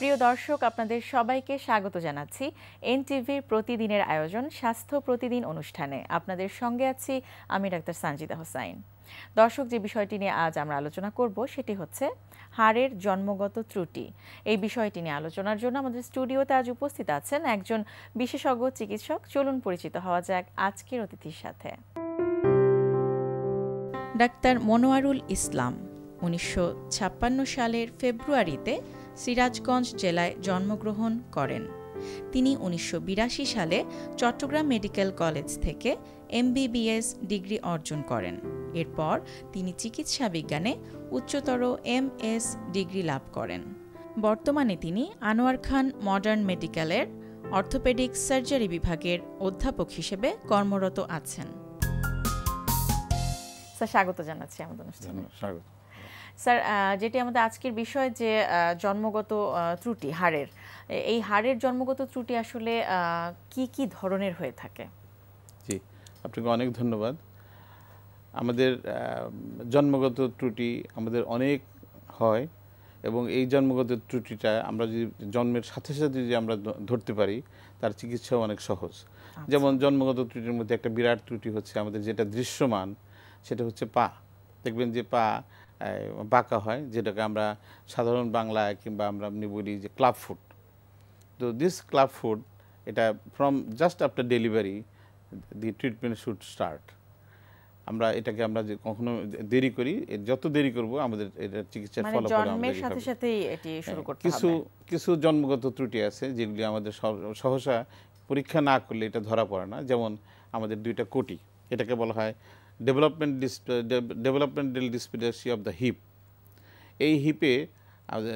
প্রিয় দর্শক, আপনাদের সবাইকে স্বাগত জানাচ্ছি এনটিভির প্রতিদিনের আয়োজন স্বাস্থ্য প্রতিদিন অনুষ্ঠানে। আপনাদের সঙ্গে আছি আমি ডাক্তার সানজিদা হোসাইন। দর্শক, যে বিষয়টি নিয়ে আজ আমরা আলোচনা করব সেটি হচ্ছে হাড়ের জন্মগত ত্রুটি। এই বিষয়টি নিয়ে আলোচনার জন্য আমাদের স্টুডিওতে আজ উপস্থিত আছেন একজন বিশেষজ্ঞ চিকিৎসক। চলুন পরিচিত হওয়া যাক আজকের অতিথির সাথে। ডাক্তার মনোয়ারুল ইসলাম 1956 সালের ফেব্রুয়ারিতে সিরাজগঞ্জ জেলায় জন্মগ্রহণ করেন। তিনি 1982 সালে চট্টগ্রাম মেডিকেল কলেজ থেকে MBBS ডিগ্রি অর্জন করেন। এরপর তিনি চিকিৎসা বিজ্ঞানে উচ্চতর MS ডিগ্রি লাভ করেন। বর্তমানে তিনি আনোয়ার খান মডার্ন মেডিকেলের অর্থোপেডিক সার্জারি বিভাগের অধ্যাপক হিসেবে কর্মরত আছেন। স্যার, স্বাগত জানাচ্ছি আমাদের অনুষ্ঠানে। স্বাগত। স্যার, যেটি আমাদের আজকের বিষয় যে জন্মগত ত্রুটি হাড়ের, এই হাড়ের জন্মগত ত্রুটি আসলে কি কি ধরনের হয়ে থাকে? জি, আপনাকে অনেক ধন্যবাদ। আমাদের জন্মগত ত্রুটি আমাদের অনেক হয় এবং এই জন্মগত ত্রুটিটা আমরা যদি জন্মের সাথে সাথে যদি আমরা ধরতে পারি তার চিকিৎসাও অনেক সহজ। যেমন জন্মগত ত্রুটির মধ্যে একটা বিরাট ত্রুটি হচ্ছে আমাদের যেটা দৃশ্যমান, সেটা হচ্ছে পা। দেখবেন যে পা বাঁকা হয়, যেটাকে আমরা সাধারণ বাংলায় কিংবা আমরা এমনি বলি যে ক্লাব ফুট। তো দিস ক্লাব ফুট, এটা from just after delivery the treatment should start. এটাকে আমরা যে কখনো দেরি করি, যত দেরি করব আমাদের এটা চিকিৎসার ফলাফল জন্মের সাথে সাথেই এটি শুরু করতে হবে। কিছু জন্মগত ত্রুটি আছে যেগুলি আমাদের সহসা পরীক্ষা না করলে এটা ধরা পড়ে না। যেমন আমাদের দুইটা কোটি, এটাকে বলা হয় developmental dysplasia of the hip. এই হিপে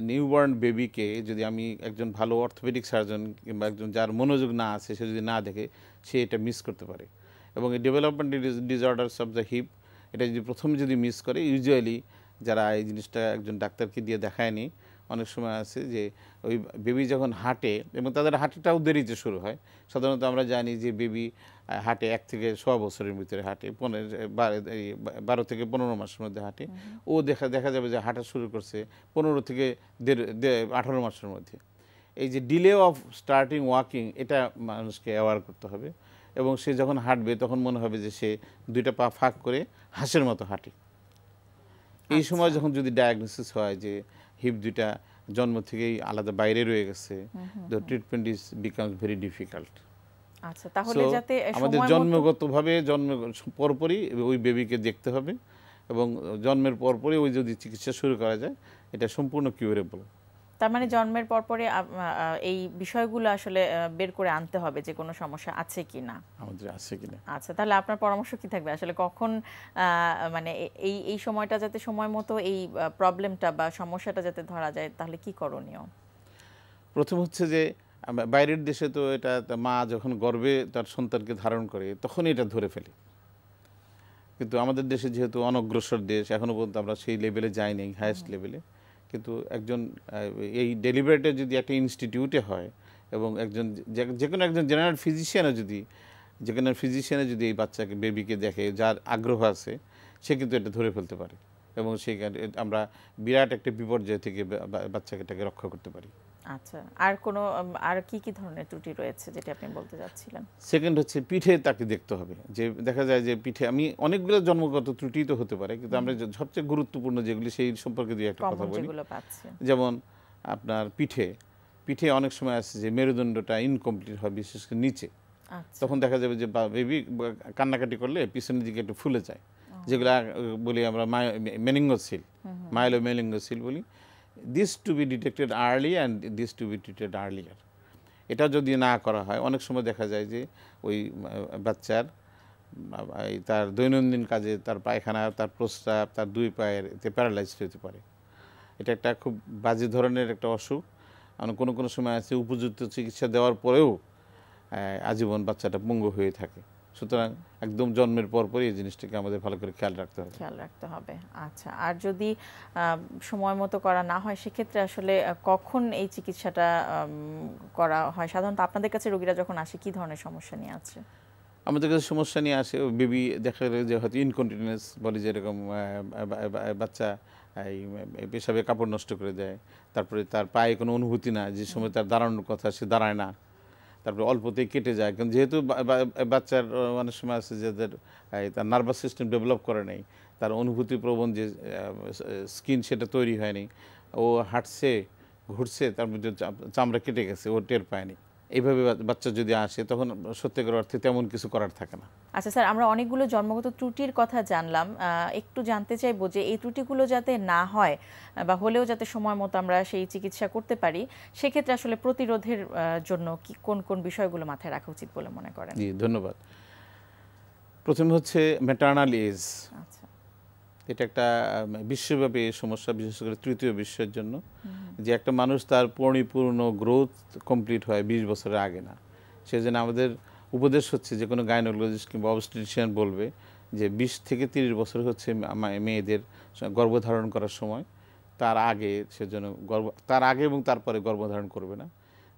নিউবর্ন বেবিকে যদি আমি একজন ভালো অর্থোপেডিক সার্জন কিংবা একজন যার মনোযোগ না আছে, সে যদি না দেখে, সে এটা মিস করতে পারে। এবং এই developmental disorders of the hip, এটা যদি প্রথমে যদি মিস করে, ইউজুয়ালি যারা এই জিনিসটা একজন ডাক্তারকে দিয়ে দেখায়নি, অনেক সময় আছে যে ওই বেবি যখন হাঁটে এবং তাদের হাঁটাটাও দেরিতে শুরু হয়। সাধারণত আমরা জানি যে বেবি হাঁটে 1 থেকে 1.25 বছরের ভিতরে হাঁটে, 12 থেকে 15 মাসের মধ্যে হাঁটে। ও দেখা যাবে যে হাঁটা শুরু করছে 15 থেকে 18 মাসের মধ্যে। এই যে ডিলে অফ স্টার্টিং ওয়াকিং, এটা মানুষকে অ্যাওয়ার করতে হবে। এবং সে যখন হাঁটবে তখন মনে হবে যে সে দুইটা পা ফাঁক করে হাঁসের মতো হাঁটে। এই সময় যখন যদি ডায়াগনোসিস হয় যে হিপ দুইটা জন্ম থেকেই আলাদা বাইরে রয়ে গেছে, the treatment is becomes very difficult. আচ্ছা, তাহলে যাতে আমাদের জন্মগতভাবে পরপরই ওই বেবিকে দেখতে হবে এবং জন্মের পরপরই ওই যদি চিকিৎসা শুরু করা যায়, এটা সম্পূর্ণ কিউরেবল। তার মানে জন্মের পরপরই এই বিষয়গুলো আসলে বের করে আনতে হবে যে কোনো সমস্যা আছে কিনা, আমাদের আছে কিনা। আচ্ছা, তাহলে আপনার পরামর্শ কি থাকবে আসলে কখন মানে এই সময়টা যাতে সময় মতো এই প্রবলেমটা বা সমস্যাটা যাতে ধরা যায়, তাহলে কি করণীয়? প্রথম হচ্ছে যে বাইরের দেশে তো এটা মা যখন গর্ভে তার সন্তানকে ধারণ করে তখনই এটা ধরে ফেলে, কিন্তু আমাদের দেশে যেহেতু অনগ্রসর দেশ, এখনও পর্যন্ত আমরা সেই লেভেলে যাইনি, হাইয়েস্ট লেভেলে। কিন্তু একজন এই ডেলিভারিটা যদি একটা ইনস্টিটিউটে হয় এবং যে কোনো একজন জেনারেল ফিজিশিয়ানে যদি এই বাচ্চাকে বেবিকে দেখে, যার আগ্রহ আছে, সে কিন্তু এটা ধরে ফেলতে পারে এবং সেখানে আমরা বিরাট একটা বিপর্যয় থেকে বাচ্চাটাকে রক্ষা করতে পারি। আচ্ছা, আর কি ধরনের ত্রুটি রয়েছে যেটা আপনি বলতে যাচ্ছিলেন? সেকেন্ড হচ্ছে পিঠে তাকে দেখতে হবে। যে দেখা যায় যে পিঠে, আমি অনেকগুলো জন্মগত ত্রুটি তো হতে পারে, কিন্তু আমরা সবচেয়ে গুরুত্বপূর্ণ যেগুলি সেই সম্পর্কে দুই একটা কথা বলি। যেমন আপনার পিঠে অনেক সময় আছে যে মেরুদণ্ডটা ইনকমপ্লিট হয়, বিশেষ করে নিচে। তখন দেখা যাবে যে বেবি কান্নাকাটি করলে পিছনের দিকে একটু ফুলে যায়, যেগুলো বলি আমরা মাইলোমেনিঙ্গোসিল বলি। This to be detected early and this to be treated earlier. এটা যদি না করা হয়, অনেক সময় দেখা যায় যে ওই বাচ্চার তার দৈনন্দিন কাজে, তার পায়খানা, তার প্রস্রাব, তার 2 পায়ের প্যারালাইজড হতে পারে। এটা একটা খুব বাজে ধরনের একটা অসুখ। কোনো সময় আছে উপযুক্ত চিকিৎসা দেওয়ার পরেও আজীবন বাচ্চাটা পঙ্গু হয়ে থাকে। সুতরাং একদম জন্মের পরপরই এই জিনিসটাকে আমাদের ভালো করে খেয়াল রাখতে হবে। আচ্ছা, আর যদি সময় মতো করা না হয়, সেক্ষেত্রে আসলে কখন এই চিকিৎসাটা করা হয়? সাধারণত আপনাদের কাছে রোগীরা যখন আসে কি ধরনের সমস্যা নিয়ে আছে? আমাদের কাছে সমস্যা নিয়ে আসে, বেবি দেখা যায় যে হয়তো ইনকন্টিনেন্স বলে, যেরকম বাচ্চা এই পেশাবে কাপড় নষ্ট করে দেয়, তারপরে তার পায়ে কোনো অনুভূতি না, যে সময় তার দাঁড়ানোর কথা সে দাঁড়ায় না, তারপরে অল্পতেই কেটে যায়। কারণ যেহেতু বাচ্চার অনেক সময় আছে যাদের তার নার্ভাস সিস্টেম ডেভেলপ করে নাই, তার অনুভূতি প্রবণ যে স্কিন সেটা তৈরি হয়নি, ও হাঁটছে ঘুরছে তার মধ্যে চামড়া কেটে গেছে, ও টের পায়নি। এইভাবে বাচ্চা যদি আসে তখন সত্যিকার অর্থে তেমন কিছু করার থাকে না। আচ্ছা স্যার, আমরা অনেকগুলো জন্মগত ত্রুটির কথা জানলাম, একটু জানতে চাইবো যে এই ত্রুটিগুলো যাতে না হয় বা হলেও যাতে সময় মতো আমরা সেই চিকিৎসা করতে পারি, সেক্ষেত্রে আসলে প্রতিরোধের জন্য কি কোন কোন বিষয়গুলো মাথায় রাখা উচিত বলে মনে করেন? জি, ধন্যবাদ। প্রথমে হচ্ছে ম্যাটার্নাল এজ। আচ্ছা, এটা একটা বিশ্বব্যাপী সমস্যা, বিশেষ করে তৃতীয় বিশ্বের জন্য, যে একটা মানুষ তার পরিপূর্ণ গ্রোথ কমপ্লিট হয় 20 বছরের আগে না। সেজন্য আমাদের উপদেশ হচ্ছে, যে কোনো গাইনোকোলজিস্ট কিংবা অবস্টেট্রিশিয়ান বলবে যে 20 থেকে 30 বছর হচ্ছে মেয়েদের গর্ভধারণ করার সময়। তার আগে সেজন্য তার আগে এবং তারপরে গর্ভধারণ করবে না।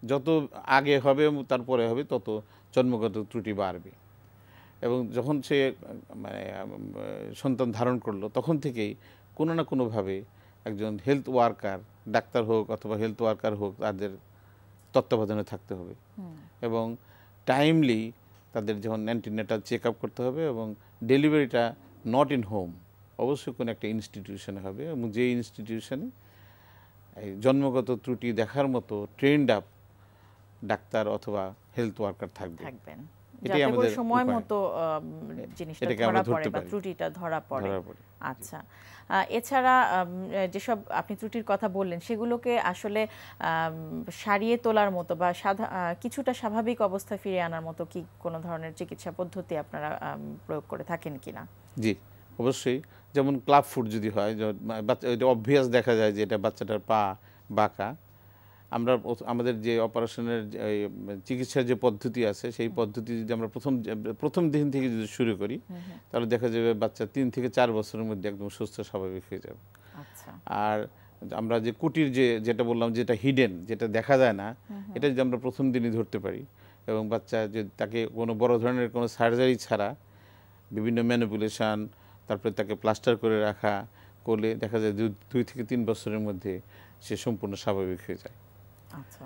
যত আগে হবে এবং তারপরে হবে তত জন্মগত ত্রুটি বাড়বে। এবং যখন সে মানে সন্তান ধারণ করলো, তখন থেকেই কোনো না কোনোভাবে একজন হেলথ ওয়ার্কার, ডাক্তার হোক অথবা হেলথ ওয়ার্কার হোক, তাদের তত্ত্বাবধানে থাকতে হবে এবং টাইমলি তাদের যখন অ্যান্টিনেটাল চেক আপ করতে হবে, এবং ডেলিভারিটা নট ইন হোম, অবশ্যই কোনো একটা ইনস্টিটিউশনে হবে, এবং যে ইনস্টিটিউশনে এই জন্মগত ত্রুটি দেখার মতো ট্রেন্ড আপ ডাক্তার অথবা হেলথ ওয়ার্কার থাকবেন। যাতে করে সময় মতো জিনিসটা ধরা পড়ে বা ত্রুটিটা ধরা পড়ে। আচ্ছা, এছাড়া যেসব আপনি ত্রুটির কথা বললেন, সেগুলোকে আসলে সারিয়ে তোলার মতো বা কিছুটা স্বাভাবিক অবস্থায় ফিরিয়ে আনার মতো কি কোনো ধরনের চিকিৎসা পদ্ধতি আপনারা প্রয়োগ করে থাকেন কিনা? জি, অবশ্যই। যেমন ক্লাব ফুট যদি হয়, অবভিয়াস দেখা যায় যে এটা বাচ্চাটার পা বাঁকা, আমরা আমাদের যে অপারেশনের চিকিৎসার যে পদ্ধতি আছে, সেই পদ্ধতি যদি আমরা প্রথম দিন থেকে যদি শুরু করি, তাহলে দেখা যাবে বাচ্চা 3 থেকে 4 বছরের মধ্যে একদম সুস্থ স্বাভাবিক হয়ে যাবে। আর আমরা যে কুটির যেটা বললাম, যেটা হিডেন, যেটা দেখা যায় না, এটা যদি আমরা প্রথম দিনই ধরতে পারি, এবং বাচ্চা যে তাকে কোনো বড় ধরনের কোনো সার্জারি ছাড়া বিভিন্ন ম্যানিপুলেশন, তারপরে তাকে প্লাস্টার করে রাখা করলে দেখা যায় 2 থেকে 3 বছরের মধ্যে সে সম্পূর্ণ স্বাভাবিক হয়ে যায়। আচ্ছা,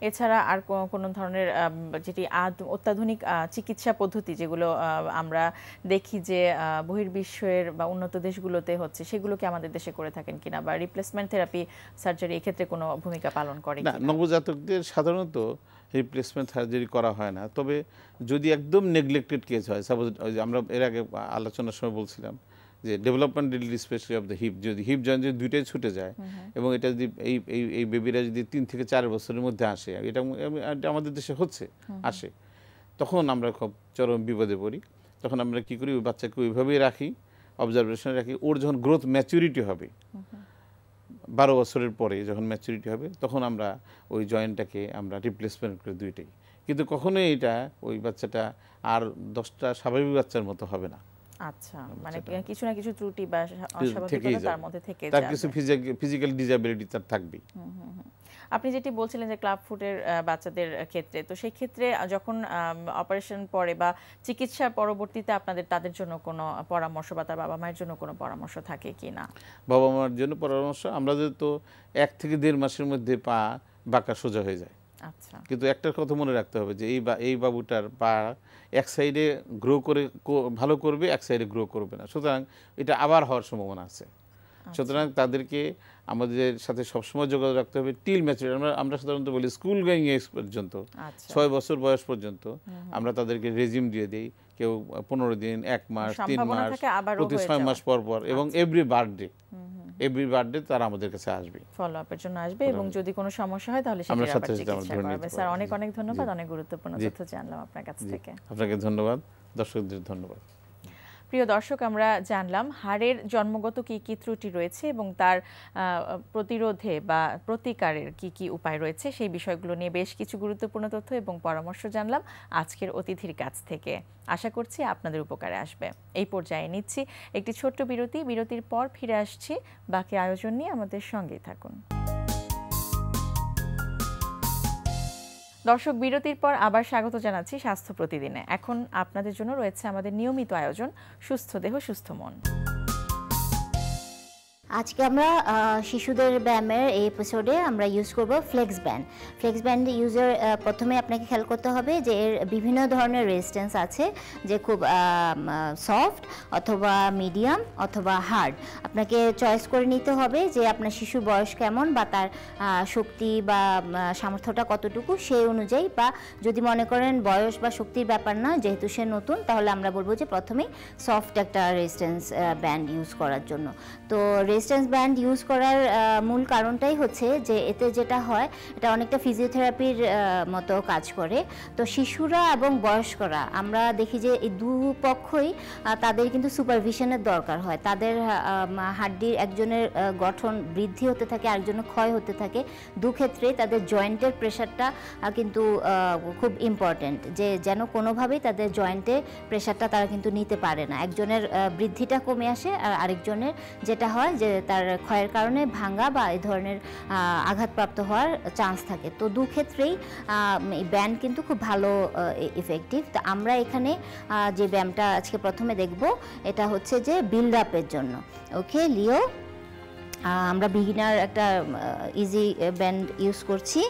এছাড়া আর কোন ধরনের যেটি অত্যাধুনিক চিকিৎসা পদ্ধতি যেগুলো আমরা দেখি যে বহির্বিশ্বের বা উন্নত দেশগুলোতে হচ্ছে, সেগুলো কি আমাদের দেশে করে থাকেন কিনা, বা রিপ্লেসমেন্ট থেরাপি সার্জারি এক্ষেত্রে কোনো ভূমিকা পালন করে কিনা? নবজাতকদের সাধারণত রিপ্লেসমেন্ট সার্জারি করা হয় না, তবে যদি একদম নেগলেক্টেড কেস হয়, সাপোজ আমরা এর আগে আলোচনার সময় বলছিলাম যে development delay specially of the hip, যদি হিপ জয়েন্ট যদি দুইটাই ছুটে যায়, এবং এটা যদি এই বেবিরা যদি 3 থেকে 4 বছরের মধ্যে আসে, এটা আমাদের দেশে আসে, তখন আমরা খুব চরম বিপদে পড়ি। তখন আমরা কি করি, ওই বাচ্চাকে ওইভাবেই রাখি, অবজারভেশনে রাখি। ওর যখন গ্রোথ ম্যাচুরিটি হবে, 12 বছরের পরে যখন ম্যাচুরিটি হবে, তখন আমরা ওই জয়েন্টটাকে আমরা রিপ্লেসমেন্ট করি দুইটাই। কিন্তু কখনোই এটা ওই বাচ্চাটা আর 10টা স্বাভাবিক বাচ্চার মতো হবে না। আচ্ছা, মানে কিছু না কিছু ত্রুটি বা অস্বাভাবিকতা তার মধ্যে থেকে যাবে, তার কিছু ফিজিক্যাল ডিসএবিলিটি তার থাকবেই। আপনি যেটি বলছিলেন যে ক্লাব ফুটের বাচ্চাদের ক্ষেত্রে, তো সেই ক্ষেত্রে যখন অপারেশন পরে বা চিকিৎসার পরবর্তীতে আপনাদের তাদের জন্য কোনো পরামর্শ বা তার বাবা মায়ের জন্য কোনো পরামর্শ থাকে কি না? বাবা মার জন্য পরামর্শ, আমরা তো 1 থেকে 1.5 মাসের মধ্যে পা বাঁকা সোজা হয়ে যায়। আচ্ছা, কিন্তু একটা কথা মনে রাখতে হবে যে এই বাবুটার পা এক সাইডে গ্রো করে ভালো করবে, এক সাইডে গ্রো করবে না, সুতরাং এটা আবার হওয়ার সম্ভাবনা আছে। সুতরাং তাদেরকে আমাদের সাথে সবসময় যোগাযোগ রাখতে হবে টিল ম্যাচুরিটি। আমরা সাধারণত বলি স্কুল গোয়িং এজ পর্যন্ত, 6 বছর বয়স পর্যন্ত আমরা তাদেরকে রেজিম দিয়ে দিই। কেউ 15 দিন, 1 মাস, 3 মাস, প্রতি 6 মাস পর পর, এবং এভরি বার্থডে তারা আমাদের কাছে আসবে, ফলো আপের জন্য আসবে, এবং যদি কোনো সমস্যা হয় তাহলে সেটা আবার চিকিৎসা করবে। স্যার, অনেক অনেক ধন্যবাদ, অনেক গুরুত্বপূর্ণ তথ্য জানলাম আপনার কাছ থেকে। আপনাকে ধন্যবাদ, দর্শকদের ধন্যবাদ। প্রিয় দর্শক, আমরা জানলাম হাড়ের জন্মগত কি কি ত্রুটি রয়েছে এবং তার প্রতিরোধে বা প্রতিকারের কি কি উপায় রয়েছে, সেই বিষয়গুলো নিয়ে বেশ কিছু গুরুত্বপূর্ণ তথ্য এবং পরামর্শ জানলাম আজকের অতিথির কাছ থেকে। আশা করছি আপনাদের উপকারে আসবে। এই পর্যায়ে নিচ্ছি একটি ছোট্ট বিরতি। বিরতির পর ফিরে আসছি বাকি আয়োজন নিয়ে, আমাদের সঙ্গেই থাকুন। দর্শক, বিরতির পর আবার স্বাগত জানাচ্ছি স্বাস্থ্য প্রতিদিনে। এখন আপনাদের জন্য রয়েছে আমাদের নিয়মিত আয়োজন সুস্থ দেহ সুস্থ মন। আজকে আমরা শিশুদের ব্যায়ামের এই এপিসোডে আমরা ইউজ করব ফ্লেক্স ব্যান্ড। ফ্লেক্স ব্যান্ড ইউজের প্রথমে আপনাকে খেয়াল করতে হবে যে এর বিভিন্ন ধরনের রেজিস্ট্যান্স আছে, যে খুব সফট অথবা মিডিয়াম অথবা হার্ড। আপনাকে চয়েস করে নিতে হবে যে আপনার শিশুর বয়স কেমন বা তার শক্তি বা সামর্থ্যটা কতটুকু, সেই অনুযায়ী। বা যদি মনে করেন বয়স বা শক্তির ব্যাপার না, যেহেতু সে নতুন, তাহলে আমরা বলবো যে প্রথমেই সফট একটা রেজিস্ট্যান্স ব্যান্ড ইউজ করার জন্য। তো রেজিস্ট্যান্স ব্যান্ড ইউজ করার মূল কারণটাই হচ্ছে যে এতে যেটা হয়, এটা অনেকটা ফিজিওথেরাপির মতো কাজ করে। তো শিশুরা এবং বয়স্করা আমরা দেখি যে এই দুপক্ষই তাদের কিন্তু সুপারভিশনের দরকার হয়। তাদের হাড্ডির একজনের গঠন বৃদ্ধি হতে থাকে, আরেকজনের ক্ষয় হতে থাকে। দুক্ষেত্রেই তাদের জয়েন্টের প্রেশারটা কিন্তু খুব ইম্পর্টেন্ট, যে যেন কোনোভাবেই তাদের জয়েন্টে প্রেশারটা তারা কিন্তু নিতে পারে না। একজনের বৃদ্ধিটা কমে আসে আর আরেকজনের যেটা হয় যে তার ক্ষয়ের কারণে ভাঙা বা এই ধরনের আঘাতপ্রাপ্ত হওয়ার চান্স থাকে। তো দুক্ষেত্রেই এই ব্যায়াম কিন্তু খুব ভালো ইফেক্টিভ। তো আমরা এখানে যে ব্যায়ামটা আজকে প্রথমে দেখব, এটা হচ্ছে যে বিল্ড আপের জন্য। ওকে লিও, আমরা বিগিনার একটা ইজি ব্যান্ড ইউজ করছি।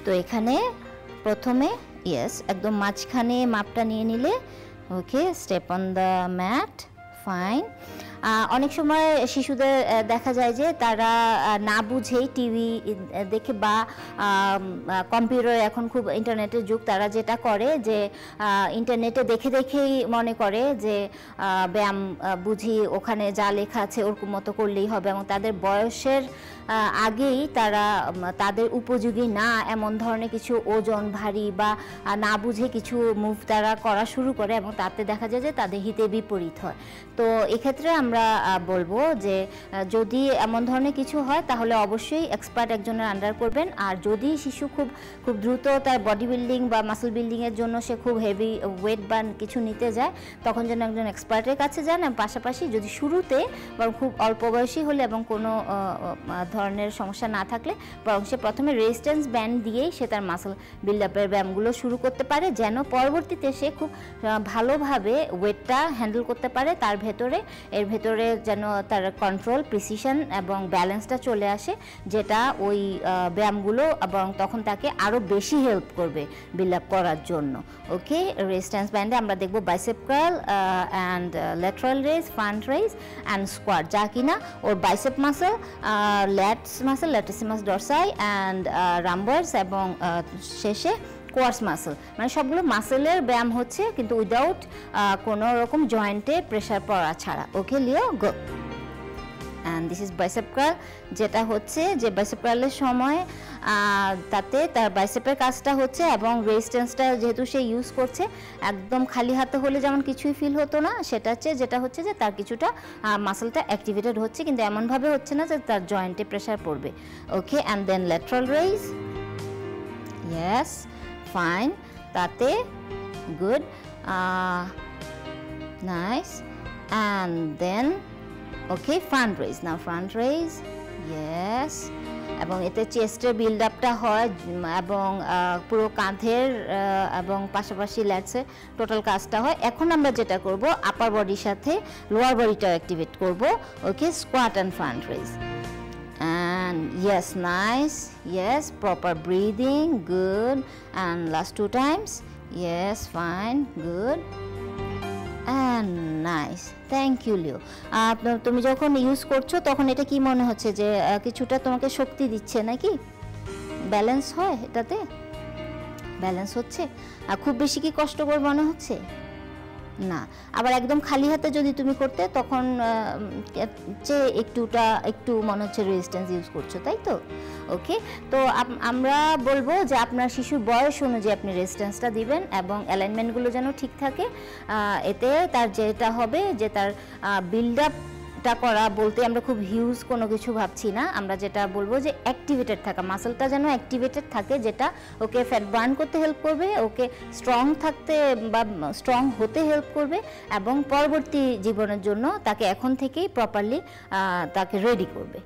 তো এখানে প্রথমে একদম মাঝখানে মাপটা নিয়ে নিলে, okay, step on the mat, fine. অনেক সময় শিশুদের দেখা যায় যে তারা না বুঝেই টিভি দেখে বা কম্পিউটার, এখন খুব ইন্টারনেটের যুগ, তারা যেটা করে যে ইন্টারনেটে দেখে দেখেই মনে করে যে ব্যায়াম বুঝি ওখানে যা লেখা আছে ওরকম মতো করলেই হবে, এবং তাদের বয়সের আগেই তারা তাদের উপযোগী না এমন ধরনের কিছু ওজন ভারী বা না বুঝে কিছু মুভ তারা করা শুরু করে, এবং তাতে দেখা যায় যে তাদের হিতে বিপরীত হয়। তো এক্ষেত্রে আমরা বলবো যে যদি এমন ধরনের কিছু হয় তাহলে অবশ্যই এক্সপার্ট একজনের আন্ডার করবেন। আর যদি শিশু খুব দ্রুত তার বডি বিল্ডিং বা মাসল বিল্ডিংয়ের জন্য সে খুব হেভি ওয়েট বা কিছু নিতে যায়, তখন যেন একজন এক্সপার্টের কাছে যান। এবং পাশাপাশি যদি শুরুতে বা খুব অল্প বয়সী হলে এবং কোনো ধরনের সমস্যা না থাকলে, বরং সে প্রথমে রেজিস্ট্যান্স ব্যান্ড দিয়েই সে তার মাসল বিল্ড আপের ব্যায়ামগুলো শুরু করতে পারে, যেন পরবর্তীতে সে খুব ভালোভাবে ওয়েটটা হ্যান্ডেল করতে পারে। এর ভেতরে যেন তার কন্ট্রোল, প্রিসিশন এবং ব্যালেন্সটা চলে আসে, যেটা ওই ব্যায়ামগুলো এবং তখন তাকে আরও বেশি হেল্প করবে বিল্ড আপ করার জন্য। ওকে, রেজিস্ট্যান্স ব্যান্ডে আমরা দেখব bicep curl and lateral raise, front raise and squat, যা কিনা ওর bicep muscle, lats muscle, latissimus dorsi and rhomboids, এবং শেষে কোয়ার্স মাসল। মানে সবগুলো মাসেলের ব্যায়াম হচ্ছে, কিন্তু উইদাউট কোনো রকম জয়েন্টে প্রেশার পড়া ছাড়া। Okay Leo, go. And this is bicep curl, যেটা হচ্ছে যে বাইসেপ কার্লের সময় তাতে তার বাইসেপের কাজটা হচ্ছে, এবং রেজিস্ট্যান্সটা যেহেতু সে ইউজ করছে, একদম খালি হাতে হলে যেমন কিছুই ফিল হতো না, যেটা হচ্ছে যে তার কিছুটা মাসলটা অ্যাক্টিভেটেড হচ্ছে, কিন্তু এমনভাবে হচ্ছে না যে তার জয়েন্টে প্রেশার পড়বে। Okay, and then lateral raise, yes, fine, তাতে good, nice, and then okay front raise. Now front raise, yes, এবং এতে চেস্টের বিল্ড আপটা হয় এবং পুরো কাঁধের এবং পাশাপাশি ল্যাটসের টোটাল কাজটা হয়। এখন আমরা যেটা করব, আপার বডির সাথে লোয়ার বডিটাও অ্যাক্টিভেট করব। Okay, squat and front raise, and yes, nice, yes, proper breathing, good, and last 2 times, yes, fine, good, and nice. Thank you Leo. তুমি যখন ইউজ করছো তখন এটা কি মনে হচ্ছে যে কিছুটা তোমাকে শক্তি দিচ্ছে নাকি? ব্যালেন্স হয় এটাতে? ব্যালেন্স হচ্ছে? আর খুব বেশি কি কষ্টকর মনে হচ্ছে? না। আবার একদম খালি হাতে যদি তুমি করতে, তখন একটু মনে হচ্ছে রেজিস্ট্যান্স ইউজ করছো, তাই তো? ওকে, তো আমরা বলবো যে আপনার শিশুর বয়স অনুযায়ী আপনি রেজিস্ট্যান্সটা দিবেন এবং অ্যালাইনমেন্টগুলো যেন ঠিক থাকে। এতে তার যেটা হবে যে তার বিল্ড আপটা করা বলতে আমরা খুব হিউজ কোনো কিছু ভাবছি না। আমরা যেটা বলবো যে অ্যাক্টিভেটেড থাকা, মাসলটা যেন অ্যাক্টিভেটেড থাকে, যেটা ওকে ফ্যাট বার্ন করতে হেল্প করবে, ওকে স্ট্রং থাকতে বা স্ট্রং হতে হেল্প করবে, এবং পরবর্তী জীবনের জন্য তাকে এখন থেকেই প্রপারলি তাকে রেডি করবে।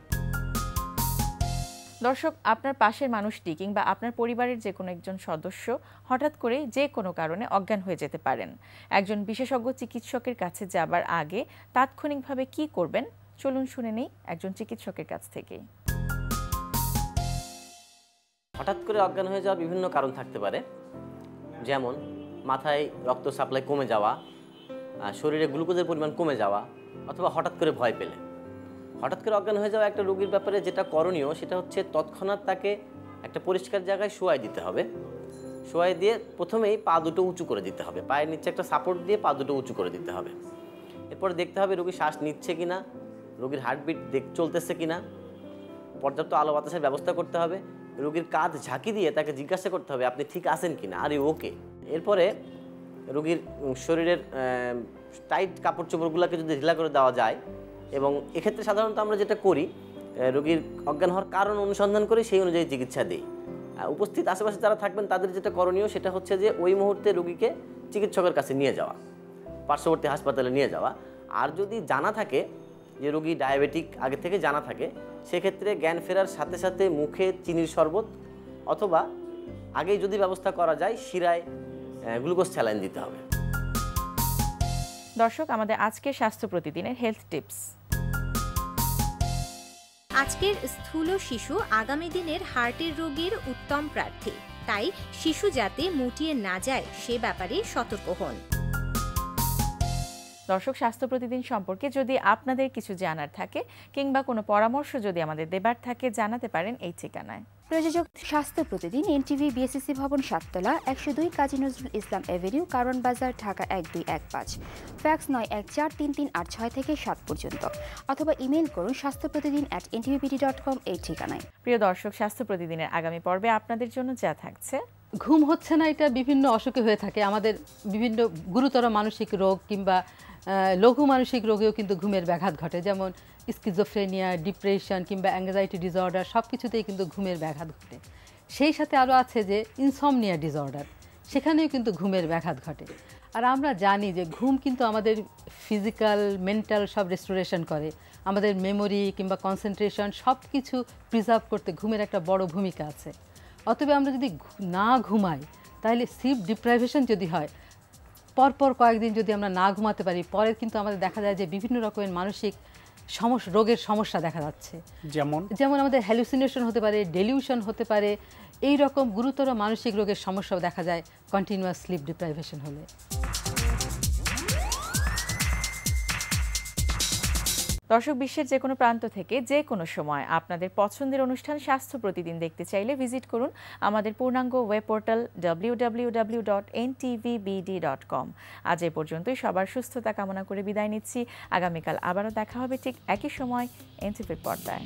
দর্শক, আপনার পাশের মানুষটি কিংবা আপনার পরিবারের যে কোনো একজন সদস্য হঠাৎ করে যে কোনো কারণে অজ্ঞান হয়ে যেতে পারেন। একজন বিশেষজ্ঞ চিকিৎসকের কাছে যাবার আগে তাৎক্ষণিকভাবে কি করবেন, চলুন শুনে নেই একজন চিকিৎসকের কাছ থেকে। হঠাৎ করে অজ্ঞান হয়ে যাওয়ার বিভিন্ন কারণ থাকতে পারে, যেমন মাথায় রক্ত সাপ্লাই কমে যাওয়া, শরীরে গ্লুকোজের পরিমাণ কমে যাওয়া, অথবা হঠাৎ করে ভয় পেলে। হঠাৎ করে অজ্ঞান হয়ে যাওয়া একটা রোগীর ব্যাপারে যেটা করণীয় সেটা হচ্ছে তৎক্ষণাৎ তাকে একটা পরিষ্কার জায়গায় শোয়াই দিতে হবে। শোয়াই দিয়ে প্রথমেই পা দুটো উঁচু করে দিতে হবে, পায়ের নিচে একটা সাপোর্ট দিয়ে পা দুটো উঁচু করে দিতে হবে। এরপর দেখতে হবে রোগী শ্বাস নিচ্ছে কিনা, রোগীর হার্টবিট চলতেছে কিনা, পর্যাপ্ত আলো বাতাসের ব্যবস্থা করতে হবে। রোগীর কাঁধ ঝাঁকি দিয়ে তাকে জিজ্ঞাসা করতে হবে আপনি ঠিক আছেন কিনা, আর ওকে। এরপরে রোগীর শরীরের টাইট কাপড় চোপড়গুলোকে যদি ঢিলা করে দেওয়া যায়, এবং এক্ষেত্রে সাধারণত আমরা যেটা করি রোগীর অজ্ঞান হওয়ার কারণ অনুসন্ধান করে সেই অনুযায়ী চিকিৎসা দিই। উপস্থিত আশেপাশে যারা থাকবেন তাদের যেটা করণীয় সেটা হচ্ছে যে ওই মুহূর্তে রোগীকে চিকিৎসকের কাছে নিয়ে যাওয়া, পার্শ্ববর্তী হাসপাতালে নিয়ে যাওয়া। আর যদি জানা থাকে যে রোগী ডায়াবেটিক আগে থেকে জানা থাকে, সেক্ষেত্রে জ্ঞান ফেরার সাথে সাথে মুখে চিনির শরবত অথবা আগেই যদি ব্যবস্থা করা যায় শিরায় গ্লুকোজ স্যালাইন দিতে হবে। দর্শক, আমাদের আজকের স্বাস্থ্য প্রতিদিনের হেলথ টিপস। আজকের স্থূল শিশু আগামী দিনের হার্টের রোগীর উত্তম প্রার্থী, তাই শিশু যাতে মুটিয়ে না যায় সে ব্যাপারে সতর্ক হন। দর্শক, স্বাস্থ্য প্রতিদিন সম্পর্কে যদি আপনাদের কিছু জানার থাকে কিংবা কোনো পরামর্শ যদি আমাদের দেবার থাকে, জানাতে পারেন এই ঠিকানায়। প্রযোজক স্বাস্থ্য প্রতিদিন, এনটিভি, বিএসসি ভবন, 7 তলা, 102 কাজী নজরুল ইসলাম এভিনিউ, কারওয়ান বাজার, ঢাকা 1215। ফ্যাক্স 914338 থেকে 7 পর্যন্ত, অথবা ইমেইল করুন স্বাস্থ্যপ্রতিদিন@ntvpt.com এই ঠিকানায়। প্রিয় দর্শক, স্বাস্থ্য প্রতিদিনের আগামী পর্বে আপনাদের জন্য যা থাকছে। ঘুম হচ্ছে না, এটা বিভিন্ন অসুখে হয়ে থাকে। আমাদের বিভিন্ন গুরুতর মানসিক রোগ কিংবা লঘু মানসিক রোগেও কিন্তু ঘুমের ব্যাঘাত ঘটে, যেমন স্কিজোফ্রেনিয়া, ডিপ্রেশন কিংবা অ্যাংজাইটি ডিসঅর্ডার, সব কিছুতেই কিন্তু ঘুমের ব্যাঘাত ঘটে। সেই সাথে আরও আছে যে ইনসমনিয়া ডিসঅর্ডার, সেখানেও কিন্তু ঘুমের ব্যাঘাত ঘটে। আর আমরা জানি যে ঘুম কিন্তু আমাদের ফিজিক্যাল, মেন্টাল সব রেস্টোরেশন করে, আমাদের মেমোরি কিংবা কনসেন্ট্রেশন সব কিছু প্রিজার্ভ করতে ঘুমের একটা বড় ভূমিকা আছে। অতএব আমরা যদি না ঘুমাই, তাহলে স্লিপ ডিপ্রাইভেশন যদি হয়, পরপর কয়েকদিন যদি আমরা না ঘুমাতে পারি, পরে কিন্তু আমাদের দেখা যায় যে বিভিন্ন রকমের মানসিক রোগের সমস্যা দেখা যাচ্ছে। যেমন আমাদের হ্যালুসিনেশন হতে পারে, ডেলিউশন হতে পারে, এই রকম গুরুতর মানসিক রোগের সমস্যাও দেখা যায় কন্টিনিউয়াস স্লিপ ডিপ্রাইভেশন হলে। দর্শক, বিশ্বের যে কোনো প্রান্ত থেকে যে কোনো সময় আপনাদের পছন্দের অনুষ্ঠান স্বাস্থ্য প্রতিদিন দেখতে চাইলে ভিজিট করুন আমাদের পূর্ণাঙ্গ ওয়েব পোর্টাল www.ntvbd.com। আজ এ পর্যন্তই। সবার সুস্থতা কামনা করে বিদায় নিচ্ছি। আগামীকাল আবারও দেখা হবে ঠিক একই সময় এনটিভির পর্দায়।